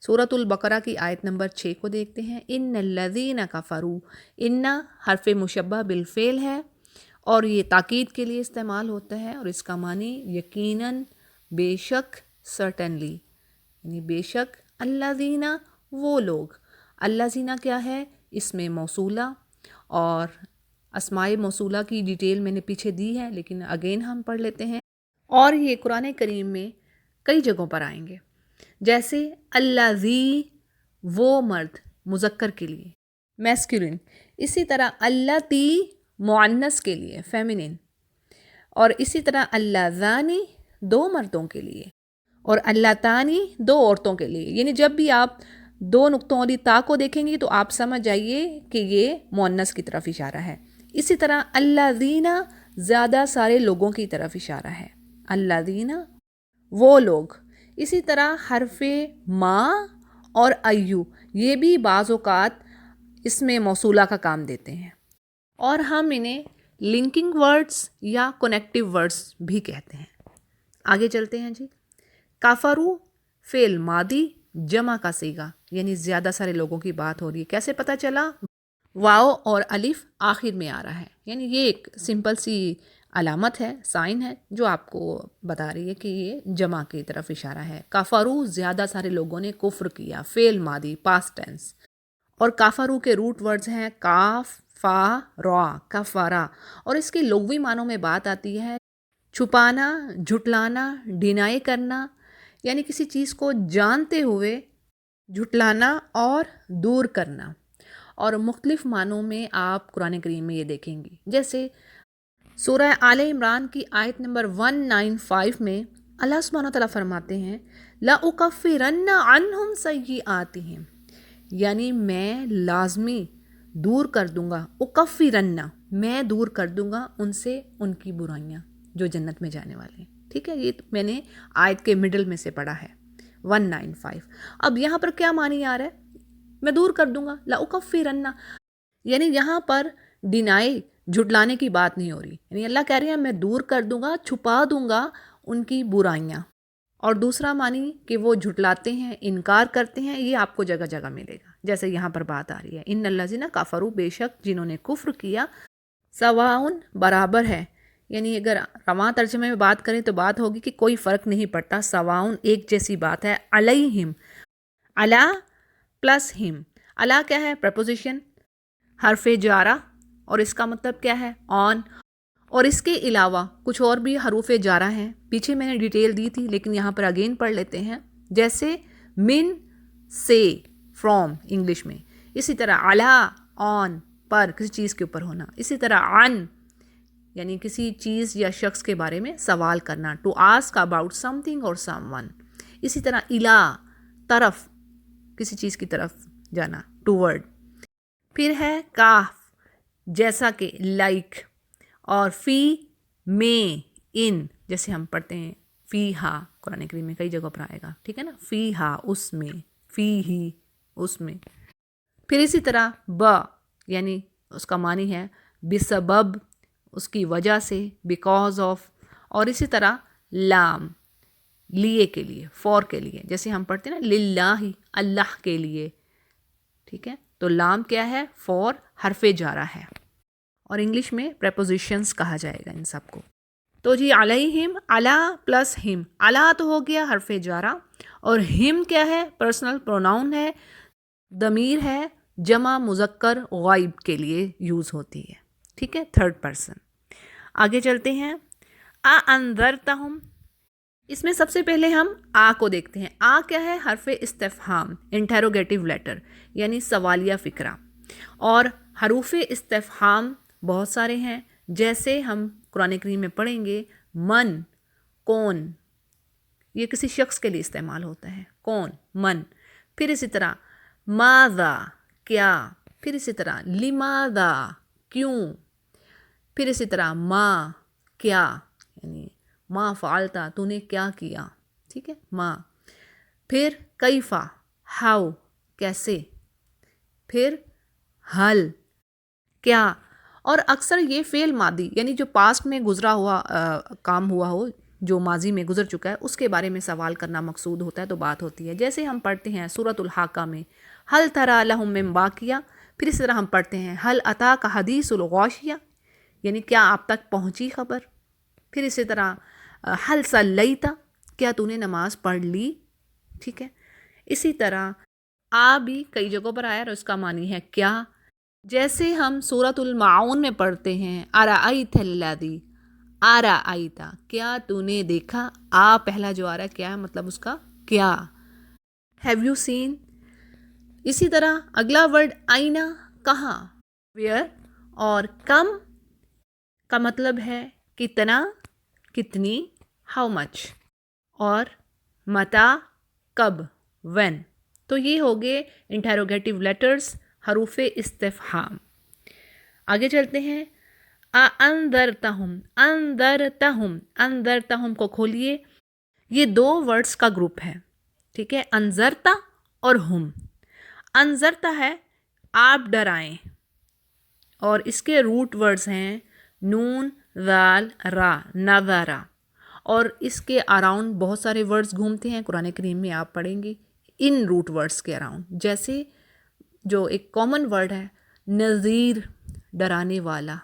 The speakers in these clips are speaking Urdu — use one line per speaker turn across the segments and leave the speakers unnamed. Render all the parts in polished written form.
سورۃ البقرہ کی آیت نمبر 6 کو دیکھتے ہیں. ان الذین کفروا، ان حرف مشبہ بالفعل ہے اور یہ تاکید کے لیے استعمال ہوتا ہے، اور اس کا معنی یقیناً، بے شک، سرٹنلی، یعنی بے شک. الذین وہ لوگ. الذین کیا ہے؟ اسم موصولہ، اور اسماء موصولہ کی ڈیٹیل میں نے پیچھے دی ہے لیکن اگین ہم پڑھ لیتے ہیں. اور یہ قرآن کریم میں کئی جگہوں پر آئیں گے، جیسے الذی وہ مرد مذکر کے لیے میسکولن، اسی طرح اللاتی مؤنث کے لیے فیمینن، اور اسی طرح اللذانی دو مردوں کے لیے، اور اللتانی دو عورتوں کے لیے. یعنی جب بھی آپ دو نقطوں والی تا کو دیکھیں گے تو آپ سمجھ جائیے کہ یہ مؤنث کی طرف اشارہ ہے. اسی طرح الذین زیادہ سارے لوگوں کی طرف اشارہ ہے، الذین وہ لوگ. اسی طرح حرف ما اور ایو یہ بھی بعض اوقات اس میں موصولہ کا کام دیتے ہیں، اور ہم انہیں لنکنگ ورڈز یا کنیکٹیو ورڈز بھی کہتے ہیں. آگے چلتے ہیں جی. کافرو فعل ماضی جمع کا صیغہ، یعنی زیادہ سارے لوگوں کی بات ہو رہی ہے. کیسے پتہ چلا؟ واو اور الف آخر میں آ رہا ہے، یعنی یہ ایک سمپل سی علامت ہے، سائن ہے جو آپ کو بتا رہی ہے کہ یہ جمع کی طرف اشارہ ہے. کافرو زیادہ سارے لوگوں نے کفر کیا، فعل ماضی پاسٹ ٹینس. اور کافرو کے روٹ ورڈز ہیں کاف، فا، را، کفارا، اور اس کے لغوی معنوں میں بات آتی ہے چھپانا، جھٹلانا، ڈینائی کرنا، یعنی کسی چیز کو جانتے ہوئے جھٹلانا اور دور کرنا. اور مختلف معنوں میں آپ قرآن کریم میں یہ دیکھیں گی. جیسے سورہ آل عمران کی آیت نمبر 195 میں اللہ سبحانہ وتعالیٰ فرماتے ہیں لَأُكَفِّرَنَّ عَنْهُمْ سَيِّئَاتِهِمْ، یعنی میں لازمی دور کر دوں گا. اکفرن، میں دور کر دوں گا ان سے ان کی برائیاں جو جنت میں جانے والے ہیں. ٹھیک ہے، یہ میں نے آیت کے مڈل میں سے پڑھا ہے 195. اب یہاں پر کیا معنی آ رہا ہے؟ میں دور کر دوں گا. لَأُكَفِّرَنَّ، یعنی یہاں پر ڈینائی، جھٹلانے کی بات نہیں ہو رہی، یعنی اللہ کہہ رہے ہیں میں دور کر دوں گا، چھپا دوں گا ان کی برائیاں. اور دوسرا معنی کہ وہ جھٹلاتے ہیں، انکار کرتے ہیں، یہ آپ کو جگہ جگہ ملے گا. جیسے یہاں پر بات آ رہی ہے ان الذین کفروا، بے شک جنہوں نے کفر کیا، سواء برابر ہے. یعنی اگر رواں ترجمے میں بات کریں تو بات ہوگی کہ کوئی فرق نہیں پڑتا، سواء ایک جیسی بات ہے. علیہم، علی پلس ہم. علی کیا ہے؟ پریپوزیشن، حرف جارہ، اور اس کا مطلب کیا ہے؟ آن. اور اس کے علاوہ کچھ اور بھی حروف جارہ ہیں، پیچھے میں نے ڈیٹیل دی تھی لیکن یہاں پر اگین پڑھ لیتے ہیں. جیسے من، سے، فرام انگلش میں. اسی طرح علی، آن، پر، کسی چیز کے اوپر ہونا. اسی طرح عن، یعنی کسی چیز یا شخص کے بارے میں سوال کرنا، to ask about something اور سم ون. اسی طرح الا، طرف، کسی چیز کی طرف جانا، ٹو ورڈ. پھر ہے کاف، جیسا کہ، لائک. اور فی، میں، ان، جیسے ہم پڑھتے ہیں فی ہا، قرآن کریم میں کئی جگہ پر آئے گا. ٹھیک ہے نا، فی ہا اس میں، فی ہی اس میں. پھر اسی طرح با، یعنی اس کا معنی ہے بسبب، اس کی وجہ سے، بیکاز آف. اور اسی طرح لام، لیے کے لیے، فور کے لیے، جیسے ہم پڑھتے ہیں نا للہ، اللہ کے لیے. ٹھیک ہے، تو لام کیا ہے؟ فور، حرف جارہ ہے، اور انگلش میں پریپوزیشنز کہا جائے گا ان سب کو. تو جی علیہم، علا پلس ہم. علا تو ہو گیا حرف جارہ، اور ہم کیا ہے؟ پرسنل پروناؤن ہے، ضمیر ہے، جمع مذکر غائب کے لیے یوز ہوتی ہے. ٹھیک ہے، تھرڈ پرسن. آگے چلتے ہیں. انذرتہم، اس میں سب سے پہلے ہم آ کو دیکھتے ہیں. آ کیا ہے؟ حرف استفہام، انٹیروگیٹو لیٹر، یعنی سوالیہ فقرہ. اور حروف استفہام بہت سارے ہیں، جیسے ہم قرآن کریم میں پڑھیں گے من، کون، یہ کسی شخص کے لیے استعمال ہوتا ہے، کون، من. پھر اسی طرح ماذا، کیا. پھر اسی طرح لماذا، کیوں. پھر اسی طرح ما، کیا، یعنی ما فعلتا، تو نے کیا کیا. ٹھیک ہے، ما. پھر کیفا، ہاؤ، کیسے. پھر حل، کیا. اور اکثر یہ فعل ماضی، یعنی جو پاسٹ میں گزرا ہوا کام ہوا ہو، جو ماضی میں گزر چکا ہے اس کے بارے میں سوال کرنا مقصود ہوتا ہے تو بات ہوتی ہے. جیسے ہم پڑھتے ہیں سورۃ الحاقہ میں ہل تری لہم من باقیہ، پھر اس طرح ہم پڑھتے ہیں ہل اتاک حدیث الغاشیہ، یعنی کیا آپ تک پہنچی خبر. پھر اسی طرح ہل صلیت، کیا تو نے نماز پڑھ لی. ٹھیک ہے. اسی طرح بھی کئی جگہوں پر آیا اور اس کا معنی ہے کیا. جیسے ہم سورۃ المعون میں پڑھتے ہیں ارأیت الذی، ارأیت کیا تو نے دیکھا. پہلا جو آ رہا ہے کیا ہے، مطلب اس کا کیا. Have you seen. اسی طرح اگلا ورڈ آئینہ، کہاں، ویئر، اور کم کا مطلب ہے کتنا، کتنی، ہاؤ مچ، اور متا، کب، وین. تو یہ ہو گئے انٹیروگیٹو لیٹرز، حروف استفہام. آگے چلتے ہیں. انذرتہم، انذرتہم، انذرتہم کو کھولیے. یہ 2 ورڈز کا گروپ ہے. ٹھیک ہے. انذرتا اور ہم. انذرتا ہے آپ ڈرائیں، اور اس کے روٹ ورڈز ہیں نون، ذال، را، نذرا. اور اس کے اراؤنڈ بہت سارے ورڈز گھومتے ہیں. قرآن کریم میں آپ پڑھیں گے ان روٹ ورڈز کے اراؤنڈ. جیسے جو ایک کامن ورڈ ہے نذیر، ڈرانے والا.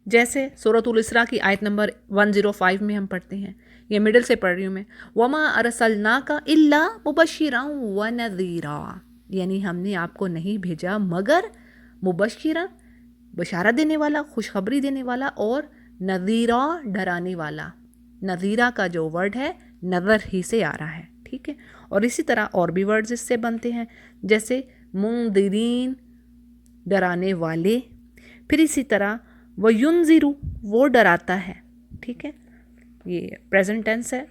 جیسے سورۃ الاسراء کی آیت نمبر 105 میں ہم پڑھتے ہیں، یہ مڈل سے پڑھ رہی ہوں میں، وَمَا أَرْسَلْنَاكَ إِلَّا مُبَشِّرًا وَنَذِيرًا، یعنی ہم نے آپ کو نہیں بھیجا مگر مبشرا، بشارت دینے والا، خوشخبری دینے والا، اور نذیرا، ڈرانے والا. نذیرا کا جو ورڈ ہے نظر ہی سے آ رہا ہے. ٹھیک ہے. اور اسی طرح اور بھی ورڈز اس سے بنتے ہیں، جیسے منذرین، ڈرانے والے. پھر اسی طرح وَيُنذِرُ، وہ ڈراتا ہے. ٹھیک ہے. یہ پریزنٹ ٹینس ہے.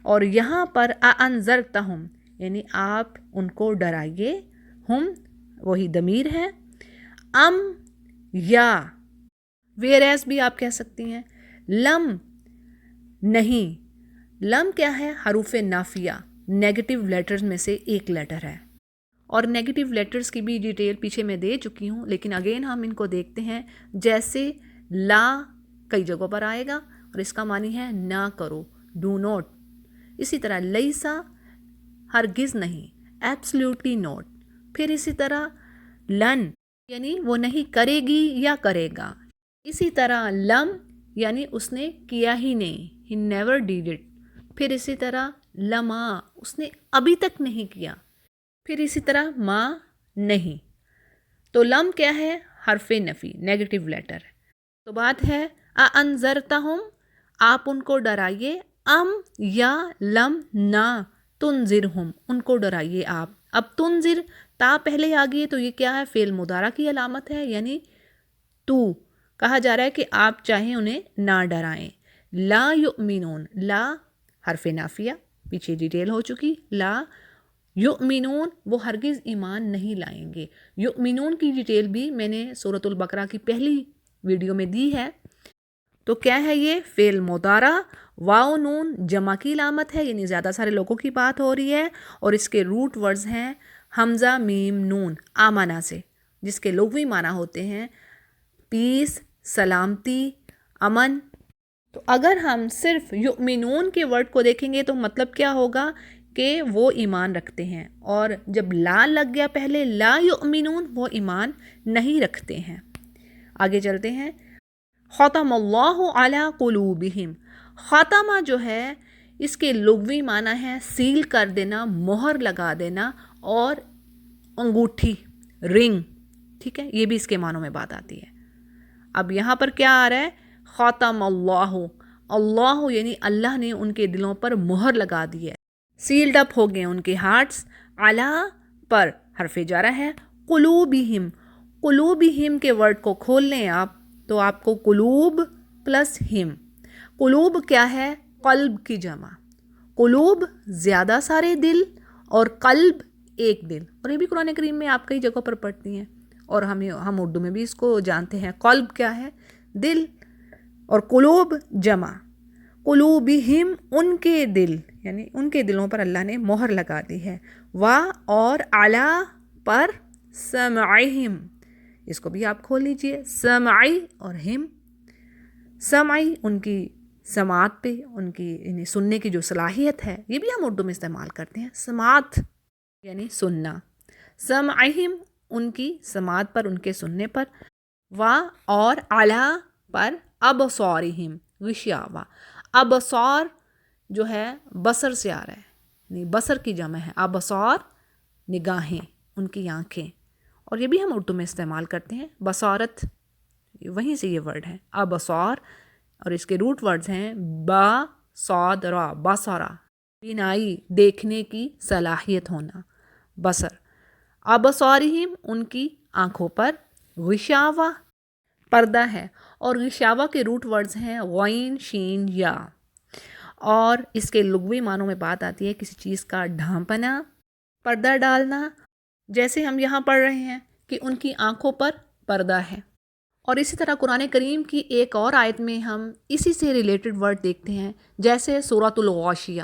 اور یہاں پر اَأَنذَرْتَهُمْ، یعنی آپ ان کو ڈرائیے. ہم وہی ضمیر ہے. ام، یا، ویئر ایز بھی آپ کہہ سکتی ہیں. لم، نہیں. لم کیا ہے؟ حروف نافیہ، نیگیٹو لیٹرز میں سے ایک لیٹر ہے. اور نیگیٹو لیٹرز کی بھی ڈیٹیل پیچھے میں دے چکی ہوں، لیکن اگین ہم ان کو دیکھتے ہیں. جیسے لا کئی جگہوں پر آئے گا اور اس کا معنی ہے نہ کرو، ڈو نوٹ. اسی طرح لیسا، ہرگز نہیں، ایبسلیوٹلی نوٹ. پھر اسی طرح لن، یعنی وہ نہیں کرے گی یا کرے گا. اسی طرح لم، یعنی اس نے کیا ہی نہیں، he never did it. پھر اسی طرح لما، اس نے ابھی تک نہیں کیا. پھر اسی طرح ما، نہیں. تو لم کیا ہے؟ حرف نفی، نیگیٹو لیٹر. تو بات ہے اَأَنذَرْتَهُمْ، آپ ان کو ڈرائیے. ام، یا، لم، نہ، تنذرہم، ان کو ڈرائیے آپ. اب تنذر تا پہلے آ گئی تو یہ کیا ہے؟ فعل مضارع کی علامت ہے، یعنی تو کہا جا رہا ہے کہ آپ چاہیں انہیں نہ ڈرائیں. لا یؤمنون، لا حرف نافیہ، پیچھے ڈیٹیل ہو چکی. لا یؤمنون، وہ ہرگز ایمان نہیں لائیں گے. یؤمنون کی ڈیٹیل بھی میں نے سورۃ البقرہ کی پہلی ویڈیو میں دی ہے. تو کیا ہے یہ؟ فعل مضارع، واو نون جمع کی علامت ہے، یعنی زیادہ سارے لوگوں کی بات ہو رہی ہے. اور اس کے روٹ ورڈز ہیں حمزہ، میم، نون، آمنہ سے، جس کے لغوی معنی ہوتے ہیں پیس، سلامتی، امن. تو اگر ہم صرف یؤمنون کے ورڈ کو دیکھیں گے تو مطلب کیا ہوگا کہ وہ ایمان رکھتے ہیں. اور جب لا لگ گیا پہلے، لا یؤمنون، وہ ایمان نہیں رکھتے ہیں. آگے چلتے ہیں. ختم اللہ علی قلوبہم. خاتمہ جو ہے اس کے لغوی معنی ہے سیل کر دینا، مہر لگا دینا، اور انگوٹھی، رنگ. ٹھیک ہے. یہ بھی اس کے معنوں میں بات آتی ہے. اب یہاں پر کیا آ رہا ہے؟ ختم اللہ، اللہ یعنی اللہ نے ان کے دلوں پر مہر لگا دی ہے، سیلڈ اپ ہو گئے ان کے ہارٹس. علی پر حرف جارہ ہے. قلوبہم، قلوبہم کے ورڈ کو کھول لیں آپ تو آپ کو قلوب پلس ہم. قلوب کیا ہے؟ قلب کی جمع. قلوب زیادہ سارے دل، اور قلب ایک دل. اور یہ بھی قرآن کریم میں آپ کئی جگہوں پر پڑھتی ہیں، اور ہم اردو میں بھی اس کو جانتے ہیں. قلب کیا ہے؟ دل. اور قلوب جمع. قلوبہم، ان کے دل، یعنی ان کے دلوں پر اللہ نے مہر لگا دی ہے. وا اور علی پر سمعہم، اس کو بھی آپ کھول لیجئے. سمعی اور ہم، سمعی ان کی سماعت پہ ان کی یعنی سننے کی جو صلاحیت ہے یہ بھی ہم اردو میں استعمال کرتے ہیں. سماعت یعنی سننا. سمعہم ان کی سماعت پر، ان کے سننے پر. وا اور علی پر ابصارہم غشاوہ. ابصار جو ہے بصر سے آ رہا ہے، یعنی بصر کی جمع ہے. ابصار نگاہیں، ان کی آنکھیں. اور یہ بھی ہم اردو میں استعمال کرتے ہیں. بصارت وہیں سے یہ ورڈ ہے ابصار، اور اس کے روٹ ورڈز ہیں با صاد را. بصرا بینائی، دیکھنے کی صلاحیت ہونا. بصر. ابصارہم ان کی آنکھوں پر. غشاوہ پردہ ہے، اور غشاوہ کے روٹ ورڈز ہیں غین شین یا. اور اس کے لغوی معنوں میں بات آتی ہے کسی چیز کا ڈھانپنا، پردہ ڈالنا. جیسے ہم یہاں پڑھ رہے ہیں کہ ان کی آنکھوں پر پردہ ہے. اور اسی طرح قرآن کریم کی ایک اور آیت میں ہم اسی سے ریلیٹڈ ورڈ دیکھتے ہیں، جیسے سورۃ الغاشیہ.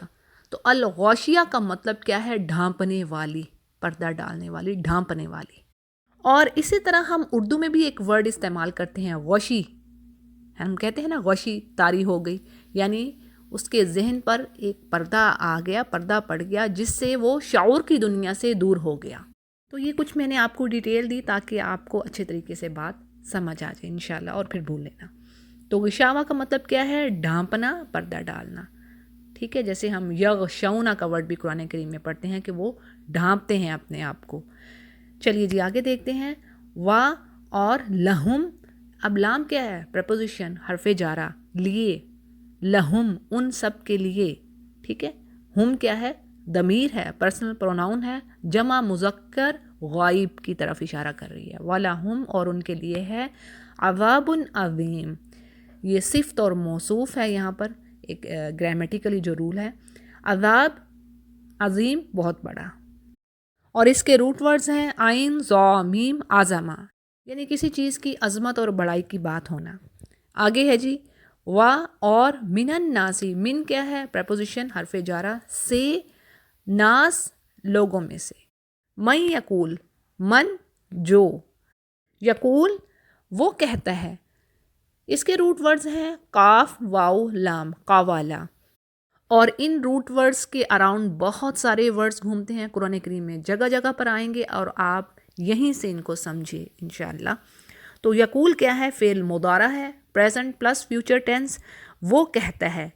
تو الغاشیہ کا مطلب کیا ہے؟ ڈھانپنے والی، پردہ ڈالنے والی، ڈھانپنے والی. اور اسی طرح ہم اردو میں بھی ایک ورڈ استعمال کرتے ہیں غشی. ہم کہتے ہیں نا غشی طاری ہو گئی، یعنی اس کے ذہن پر ایک پردہ آ گیا، پردہ پڑ گیا، جس سے وہ شعور کی دنیا سے دور ہو گیا. تو یہ کچھ میں نے آپ کو ڈیٹیل دی تاکہ آپ کو اچھے طریقے سے بات سمجھ آ جائے انشاءاللہ، اور پھر بھول لینا. تو غشاوہ کا مطلب کیا ہے؟ ڈھانپنا، پردہ ڈالنا. ٹھیک ہے، جیسے ہم یغشونا کا ورڈ بھی قرآن کریم میں پڑھتے ہیں کہ وہ ڈھانپتے ہیں اپنے آپ کو. چلیے جی آگے دیکھتے ہیں. وا اور لہم. اب لام کیا ہے؟ پریپوزیشن، حرف جارہ. لیے، لہم ان سب کے لیے. ٹھیک ہے. ہم کیا ہے؟ ضمیر ہے، پرسنل پروناؤن ہے، جمع مذکر غائب کی طرف اشارہ کر رہی ہے. وَلَهُمْ اور ان کے لیے ہے عذاب عظیم. یہ صفت اور موصوف ہے یہاں پر، ایک گرامیٹیکلی جو رول ہے. عذاب عظیم، بہت بڑا. اور اس کے روٹ ورڈز ہیں عین ضا میم عظمہ، یعنی کسی چیز کی عظمت اور بڑائی کی بات ہونا. آگے ہے جی وا اور من الناسی. من کیا ہے؟ پریپوزیشن، حرف جارہ. سے ناس لوگوں میں سے. من یقول، من جو. یقول وہ کہتا ہے. اس کے روٹ ورڈز ہیں قاف واو لام، قوالا. اور ان روٹ ورڈز کے اراؤنڈ بہت سارے ورڈز گھومتے ہیں قرآن کریم میں، جگہ جگہ پر آئیں گے اور آپ یہیں سے ان کو سمجھے انشاءاللہ. تو یقول کیا ہے؟ فعل مضارع ہے، پریزنٹ پلس فیوچر ٹینس. وہ کہتا ہے،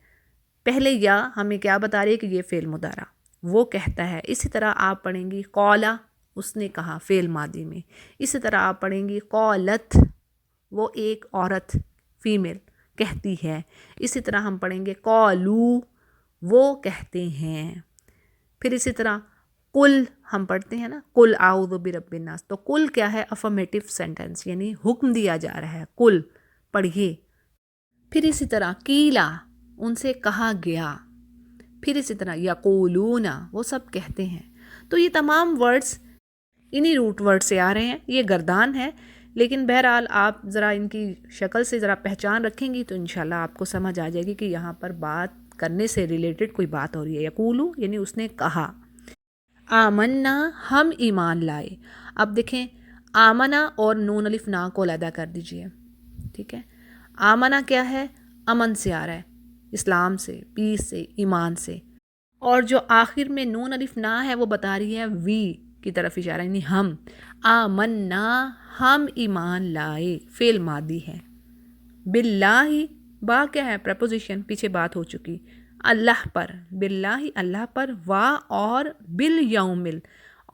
پہلے یا ہمیں کیا بتا رہی ہے کہ یہ فعل مضارع، وہ کہتا ہے. اسی طرح آپ پڑھیں گی قولا، اس نے کہا، فعل ماضی میں. اسی طرح آپ پڑھیں گی قولت، وہ ایک عورت، فیمیل، کہتی ہے. اسی طرح ہم پڑھیں گے قولو، وہ کہتے ہیں. پھر اسی طرح قل ہم پڑھتے ہیں نا، قل اعوذ برب الناس. تو قل کیا ہے؟ افرمیٹو سینٹنس، یعنی حکم دیا جا رہا ہے، قل پڑھیے. پھر اسی طرح قیلا، ان سے کہا گیا. پھر اسی طرح یقولون، وہ سب کہتے ہیں. تو یہ تمام ورڈز انہی روٹ ورڈ سے آ رہے ہیں. یہ گردان ہے، لیکن بہرحال آپ ذرا ان کی شکل سے ذرا پہچان رکھیں گی تو انشاءاللہ آپ کو سمجھ آ جائے گی کہ یہاں پر بات کرنے سے ریلیٹڈ کوئی بات ہو رہی ہے. یقولو یعنی اس نے کہا. آمنا ہم ایمان لائے. اب دیکھیں آمنا اور نون الف نا کو علیحدہ کر دیجئے. ٹھیک ہے. آمنا کیا ہے؟ امن سے آ رہا ہے، اسلام سے، پیس سے، ایمان سے. اور جو آخر میں نون الف نا ہے وہ بتا رہی ہے وی کی طرف اشارہ، یعنی ہم. آمنا ہم ایمان لائے، فعل ماضی ہے. باللہ با کیا ہے؟ پریپوزیشن، پیچھے بات ہو چکی. اللہ پر، باللہ اللہ پر. وا اور بالیومل،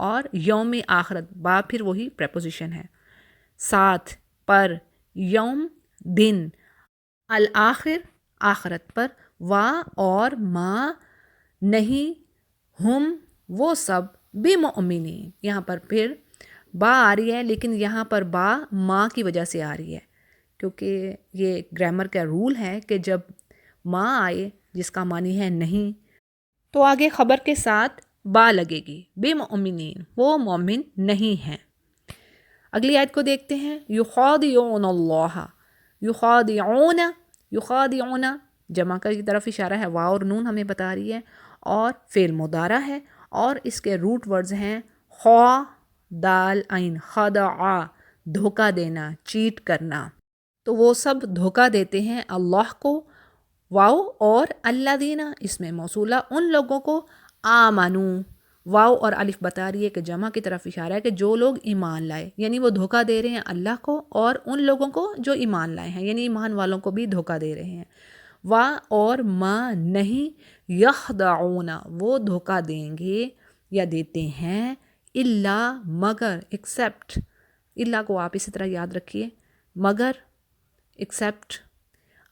اور یوم آخرت، با پھر وہی پریپوزیشن ہے. ساتھ، پر، یوم دن، الآخر آخرت پر. وا اور ما نہیں، ہم وہ سب، بمؤمنین. یہاں پر پھر با آ رہی ہے، لیکن یہاں پر با ما کی وجہ سے آ رہی ہے، کیونکہ یہ گرامر کا رول ہے کہ جب ما آئے جس کا معنی ہے نہیں، تو آگے خبر کے ساتھ با لگے گی. بمؤمنین، وہ مومن نہیں ہیں. اگلی آیت کو دیکھتے ہیں. یخادعون اللہ. یخادعون، یخادعون جمع کی طرف اشارہ ہے، واو اور نون ہمیں بتا رہی ہے، اور فعل مضارع ہے. اور اس کے روٹ ورڈز ہیں خوا دال عین، خدع، دھوکہ دینا، چیٹ کرنا. تو وہ سب دھوکہ دیتے ہیں اللہ کو واو اور الذین اس میں موصولہ ان لوگوں کو، آمنو واو اور الف بتا رہی ہے کہ جمع کی طرف اشارہ ہے کہ جو لوگ ایمان لائے، یعنی وہ دھوکہ دے رہے ہیں اللہ کو اور ان لوگوں کو جو ایمان لائے ہیں، یعنی ایمان والوں کو بھی دھوکہ دے رہے ہیں۔ وا اور ما نہیں، یخدعون وہ دھوکہ دیں گے یا دیتے ہیں، الا مگر، ایکسیپٹ، الا کو آپ اسی طرح یاد رکھیے، مگر، ایکسیپٹ،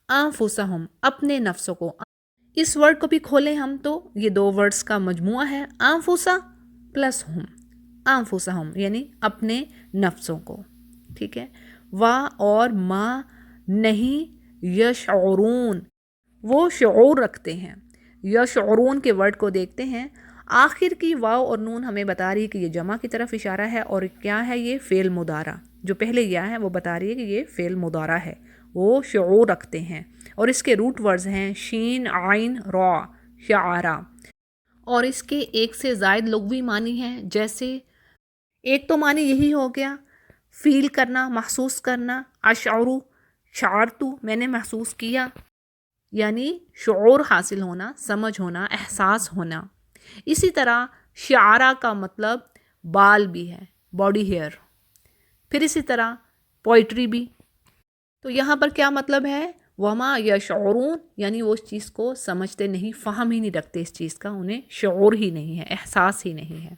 انفسہم اپنے نفسوں کو۔ اس ورڈ کو بھی کھولیں ہم تو یہ دو ورڈز کا مجموعہ ہے، انفسا پلس ہم، انفسہم یعنی اپنے نفسوں کو، ٹھیک ہے۔ وا اور ما نہیں، یشعرون وہ شعور رکھتے ہیں۔ یشعرون کے ورڈ کو دیکھتے ہیں، آخر کی واو اور نون ہمیں بتا رہی ہے کہ یہ جمع کی طرف اشارہ ہے، اور کیا ہے یہ فعل مضارع، جو پہلے یا ہے وہ بتا رہی ہے کہ یہ فعل مضارع ہے، وہ شعور رکھتے ہیں، اور اس کے روٹ ورڈز ہیں شین، عین، را، شعرا، اور اس کے ایک سے زائد لغوی معنی ہیں، جیسے ایک تو معنی یہی ہو گیا فیل کرنا، محسوس کرنا، اشعرو، شعرتو میں نے محسوس کیا، یعنی شعور حاصل ہونا، سمجھ ہونا، احساس ہونا۔ اسی طرح شعرا کا مطلب بال بھی ہے، باڈی ہیئر، پھر اسی طرح پوئٹری بھی۔ تو یہاں پر کیا مطلب ہے، وما یشعرون یعنی وہ اس چیز کو سمجھتے نہیں، فہم ہی نہیں رکھتے اس چیز کا، انہیں شعور ہی نہیں ہے، احساس ہی نہیں ہے۔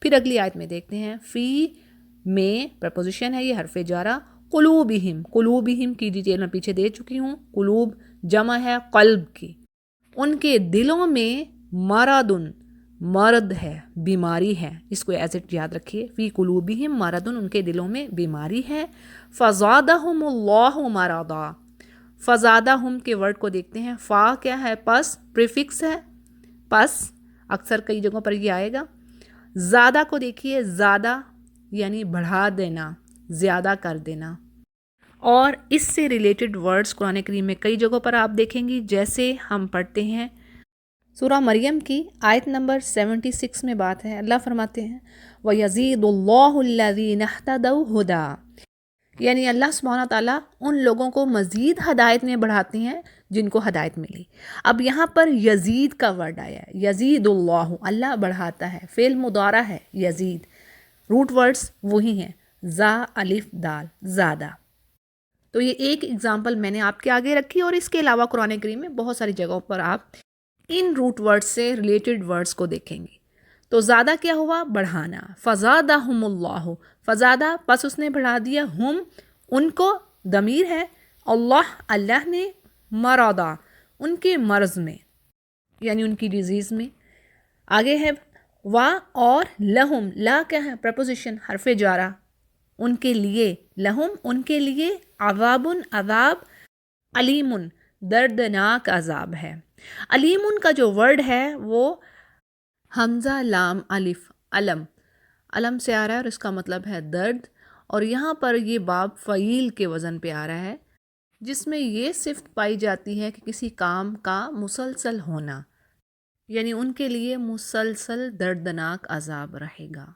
پھر اگلی آیت میں دیکھتے ہیں، فی میں پریپوزیشن ہے، یہ حرف جارہ، قلوبہم، قلوبہم کی ڈیٹیل میں پیچھے دے چکی ہوں، قلوب جمع ہے قلب کی، ان کے دلوں میں مرضن، مرض ہے، بیماری ہے، اس کو ایز اٹ یاد رکھیے، فی قلوبہم مرضن ان کے دلوں میں بیماری ہے، فزادہم اللہ مرضا، فزادہم کے ورڈ کو دیکھتے ہیں، فا کیا ہے، پس، پریفکس ہے، پس اکثر کئی جگہوں پر یہ آئے گا۔ زیادہ کو دیکھیے، زیادہ یعنی بڑھا دینا، زیادہ کر دینا، اور اس سے ریلیٹڈ ورڈز قرآن کریم میں کئی جگہوں پر آپ دیکھیں گی، جیسے ہم پڑھتے ہیں سورہ مریم کی آیت نمبر 76 میں بات ہے، اللہ فرماتے ہیں وَيَزِيدُ اللَّهُ الَّذِينَ اهْتَدَوْا هُدًى، یعنی اللہ سبحانہ تعالیٰ ان لوگوں کو مزید ہدایت میں بڑھاتے ہیں جن کو ہدایت ملی۔ اب یہاں پر یزید کا ورڈ آیا ہے، یزید اللہ، اللہ بڑھاتا ہے، فعل مضارع ہے یزید، روٹ ورڈز وہی ہیں زا، الف، دال، زیادہ۔ تو یہ ایک اگزامپل میں نے آپ کے آگے رکھی، اور اس کے علاوہ قرآن کریم میں بہت ساری جگہوں پر آپ ان روٹ ورڈ سے ریلیٹڈ ورڈز کو دیکھیں گے۔ تو زیادہ کیا ہوا، بڑھانا، فزادہم اللہ، فزادہ پس اس نے بڑھا دیا، ہم ان کو، ضمیر ہے، اللہ اللہ نے، مرضا ان کے مرض میں، یعنی ان کی ڈیزیز میں۔ آگے ہے وا اور لہم، لا کیا ہے، پریپوزیشن حرف جارہ، ان کے لیے، لہم ان کے لیے، عذابن عذاب، علیمن دردناک عذاب ہے۔ علیمن کا جو ورڈ ہے وہ حمزہ لام الف، علم، علم سے آ رہا ہے، اور اس کا مطلب ہے درد، اور یہاں پر یہ باب فعیل کے وزن پہ آ رہا ہے، جس میں یہ صفت پائی جاتی ہے کہ کسی کام کا مسلسل ہونا، یعنی ان کے لیے مسلسل دردناک عذاب رہے گا۔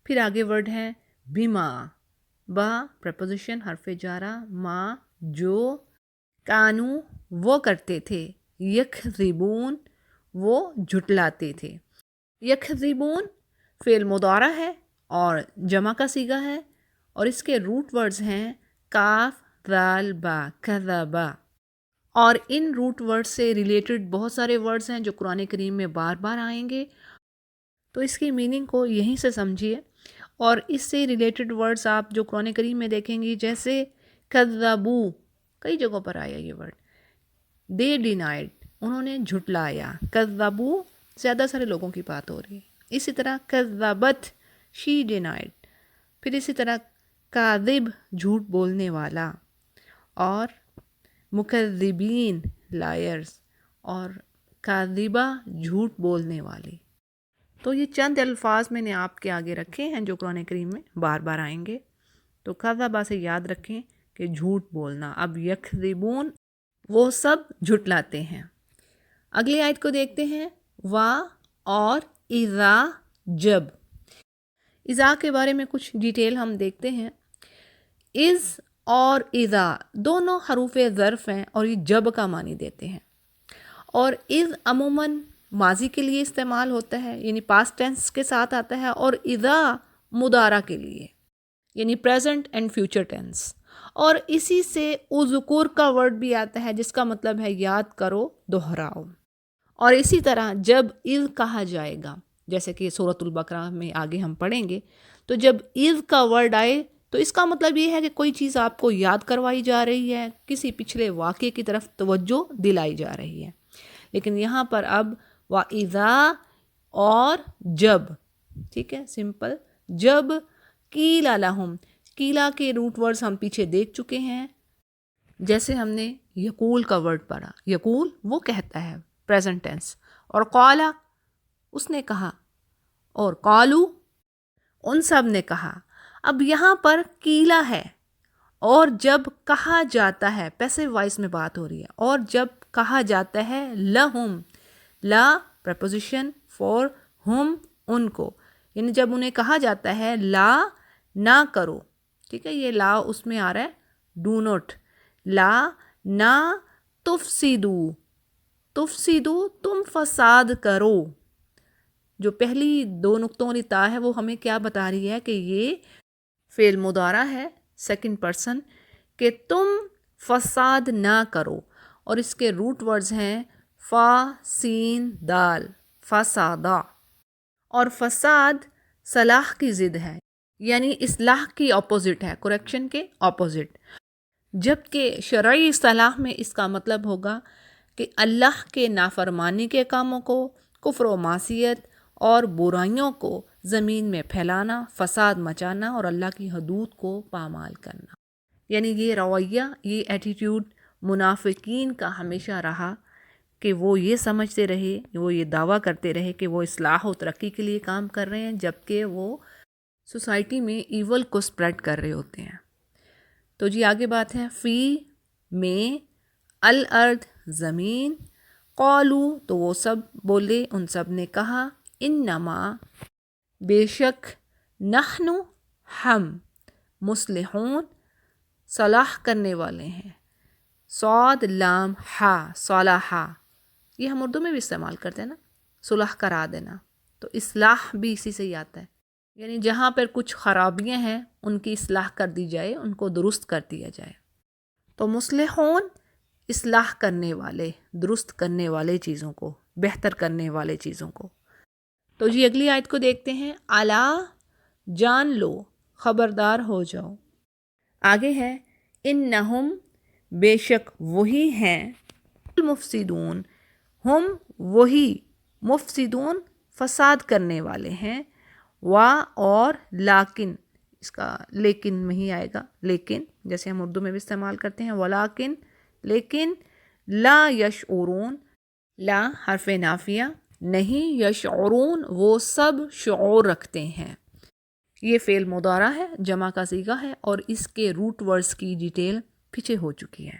پھر آگے ورڈ ہے بما، با پریپوزیشن حرف جارہ، ما جو، کانو وہ کرتے تھے، یکذبون وہ جھٹلاتے تھے۔ یکذبون فعل مضارع ہے اور جمع کا صیغہ ہے، اور اس کے روٹ ورڈز ہیں کاف، ذال، با، کذبا، اور ان روٹ ورڈ سے ریلیٹڈ بہت سارے ورڈز ہیں جو قرآن کریم میں بار بار آئیں گے، تو اس کی میننگ کو یہیں سے سمجھیے۔ اور اس سے ریلیٹڈ ورڈز آپ جو قرآن کریم میں دیکھیں گی، جیسے کذبو، کئی جگہوں پر آیا یہ ورڈ، دے ڈینائڈ انہوں نے جھٹلایا، کذبو زیادہ سارے لوگوں کی بات ہو رہی ہے۔ اسی طرح کذبت، شی ڈینائڈ، پھر اسی طرح کاذب جھوٹ بولنے والا، اور مکذبین لائرز، اور کاذبہ جھوٹ بولنے والی۔ تو یہ چند الفاظ میں نے آپ کے آگے رکھے ہیں جو قرآن کریم میں بار بار آئیں گے، تو کذبہ سے یاد رکھیں کہ جھوٹ بولنا۔ اب یکذبون وہ سب جھٹلاتے ہیں۔ اگلی آیت کو دیکھتے ہیں، وا اور اذا جب، اذا کے بارے میں کچھ ڈیٹیل ہم دیکھتے ہیں۔ از اور اذا دونوں حروف ظرف ہیں اور یہ جب کا معنی دیتے ہیں. اور اذ عموماً ماضی کے لیے استعمال ہوتا ہے یعنی پاسٹ ٹینس کے ساتھ آتا ہے، اور اذا مضارع کے لیے یعنی پریزنٹ اینڈ فیوچر ٹینس. اور اسی سے اذکر کا ورڈ بھی آتا ہے جس کا مطلب ہے یاد کرو، دہراؤ. اور اسی طرح جب اذ کہا جائے گا، جیسے کہ سورۃ البقرہ میں آگے ہم پڑھیں گے، تو جب اذ کا ورڈ آئے تو اس کا مطلب یہ ہے کہ کوئی چیز آپ کو یاد کروائی جا رہی ہے، کسی پچھلے واقعے کی طرف توجہ دلائی جا رہی ہے. لیکن یہاں پر اب وَإِذَا اور جب، ٹھیک ہے، سمپل. جب قیل لہم، قیلا کے روٹ ورڈز ہم پیچھے دیکھ چکے ہیں. جیسے ہم نے یقول کا ورڈ پڑھا، یقول وہ کہتا ہے پریزنٹ ٹینس، اور قالا اس نے کہا، اور قالو ان سب نے کہا. اب یہاں پر قیلا ہے اور جب کہا جاتا ہے، پیسو وائس میں بات ہو رہی ہے، اور جب کہا جاتا ہے لہم، لا پریپوزیشن فار ہم، ان کو، یعنی جب انہیں کہا جاتا ہے لا نہ کرو، ٹھیک ہے، یہ لا اس میں آ رہا ہے ڈو نوٹ، لا نہ تفسدو، تفسدو تم فساد کرو. جو پہلی دو نقطوں والی تا ہے وہ ہمیں کیا بتا رہی ہے کہ یہ فعل مضارع ہے سیکنڈ پرسن، کہ تم فساد نہ کرو. اور اس کے روٹ ورڈز ہیں فا سین دال، فسادہ. اور فساد صلاح کی ضد ہے، یعنی اصلاح کی اپوزٹ ہے، کریکشن کے اپوزٹ. جبکہ شرعی اصطلاح میں اس کا مطلب ہوگا کہ اللہ کے نافرمانی کے کاموں کو، کفر و معصیت اور برائیوں کو زمین میں پھیلانا، فساد مچانا اور اللہ کی حدود کو پامال کرنا. یعنی یہ رویہ، یہ ایٹیٹیوڈ منافقین کا ہمیشہ رہا کہ وہ یہ سمجھتے رہے، وہ یہ دعویٰ کرتے رہے کہ وہ اصلاح و ترقی کے لیے کام کر رہے ہیں، جبکہ وہ سوسائٹی میں ایول کو سپریڈ کر رہے ہوتے ہیں. تو جی آگے بات ہے فی میں، الارض زمین، قالو تو وہ سب بولے، ان سب نے کہا، انما بے شک، نحن ہم، مصلحون صلاح کرنے والے ہیں. صاد لام ہا، صالحہ، یہ ہم اردو میں بھی استعمال کرتے ہیں نا، صلح کرا دینا، تو اصلاح بھی اسی سے ہی آتا ہے، یعنی جہاں پر کچھ خرابیاں ہیں ان کی اصلاح کر دی جائے، ان کو درست کر دیا جائے. تو مصلحون اصلاح کرنے والے، درست کرنے والے چیزوں کو، بہتر کرنے والے چیزوں کو. تو جی اگلی آیت کو دیکھتے ہیں. الا جان لو، خبردار ہو جاؤ. آگے ہے انہم بے شک وہی ہیں، المفسدون ہم وہی، مفسدون فساد کرنے والے ہیں، وا اور لیکن، اس کا لیکن میں ہی آئے گا، لیکن جیسے ہم اردو میں بھی استعمال کرتے ہیں ولیکن، لیکن لا یشعرون، لا حرف نافیہ، نہیں، یشعرون وہ سب شعور رکھتے ہیں. یہ فعل مضارع ہے، جمع کا صیغہ ہے، اور اس کے روٹ ورڈز کی ڈیٹیل پیچھے ہو چکی ہے.